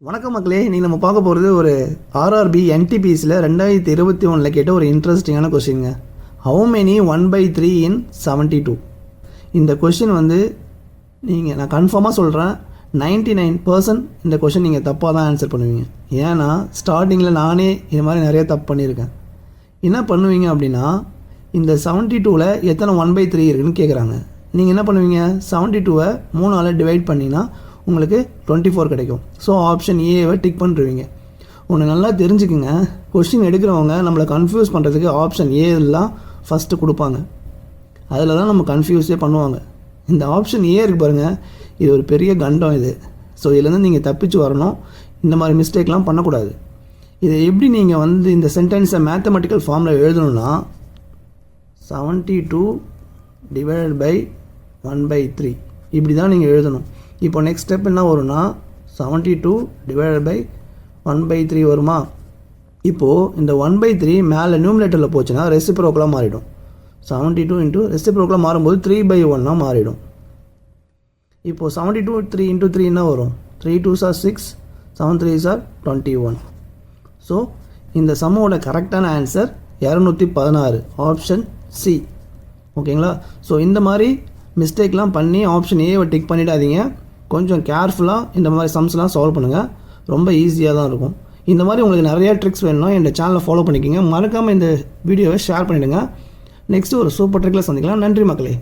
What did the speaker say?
வணக்கம் மக்களே, இன்றைக்கி நம்ம பார்க்க போகிறது ஒரு ஆர்ஆர்பி என்டிபிஎஸ்சியில் 2021 கேட்ட ஒரு இன்ட்ரெஸ்டிங்கான கொஷினுங்க. ஹவு மெனி 1/3 இன் 72? இந்த கொஷின் நான் கன்ஃபார்மாக சொல்கிறேன், 99% இந்த கொஷின் நீங்கள் தப்பாக தான் ஆன்சர் பண்ணுவீங்க. ஏன்னா ஸ்டார்டிங்கில் நானே இது மாதிரி நிறைய தப்பு பண்ணியிருக்கேன். என்ன பண்ணுவீங்க அப்படின்னா, இந்த 72ல் எத்தனை 1/3 இருக்குதுன்னு கேட்குறாங்க. நீங்கள் என்ன பண்ணுவீங்க, 72வை 3ஆல் டிவைட் பண்ணிங்கன்னா உங்களுக்கு 24 கிடைக்கும். ஸோ ஆப்ஷன் ஏவை டிக் பண்ணிருவீங்க. ஒன்று நல்லா தெரிஞ்சுக்குங்க, கொஸ்டின் எடுக்கிறவங்க நம்மளை கன்ஃபியூஸ் பண்ணுறதுக்கு ஆப்ஷன் ஏலாம் ஃபஸ்ட்டு கொடுப்பாங்க. அதில் தான் நம்ம கன்ஃபியூஸே பண்ணுவாங்க. இந்த ஆப்ஷன் ஏ இருக்குது பாருங்கள், இது ஒரு பெரிய கண்டம் இது. ஸோ இதுலேருந்து நீங்கள் தப்பிச்சு வரணும். இந்த மாதிரி மிஸ்டேக்லாம் பண்ணக்கூடாது. இதை எப்படி நீங்கள் இந்த சென்டென்ஸை மேத்தமெட்டிக்கல் ஃபார்மில் எழுதணும்னா 72 டிவைடட் பை 1/3 இப்படி தான் நீங்கள் எழுதணும். இப்போ நெக்ஸ்ட் ஸ்டெப் என்ன வரும்னா 72 டிவைடட் பை 1/3 வருமா. இப்போது இந்த 1/3 மேலே நியூமினேட்டரில் போச்சுன்னா ரெசிப்ரோக்கலாக மாறிடும். 72 இன்ட்டு ரெசிப்ரோக்கலாக மாறும்போது 3/1 மாறிடும். இப்போது 72 3 இன்ட்டு 3 என்ன வரும், 3 2s are 6, 7 3s are 21. So இந்த சம்மோட கரெக்டான ஆன்சர் 216, ஆப்ஷன் சி. ஓகேங்களா. ஸோ இந்த மாதிரி மிஸ்டேக்லாம் பண்ணி ஆப்ஷன் ஏவை டிக் பண்ணிடாதீங்க. கொஞ்சம் கேர்ஃபுல்லாக இந்த மாதிரி சம்ஸ்லாம் சால்வ் பண்ணுங்கள். ரொம்ப ஈஸியாக தான் இருக்கும். இந்த மாதிரி உங்களுக்கு நிறையா ட்ரிக்ஸ் வேணும்னா இந்த சேனலை ஃபாலோ பண்ணிக்கோங்க. மறக்காமல் இந்த வீடியோவை ஷேர் பண்ணிவிடுங்க. நெக்ஸ்ட்டு ஒரு சூப்பர் ட்ரிக்கில் சந்திக்கலாம். நன்றி மக்களே.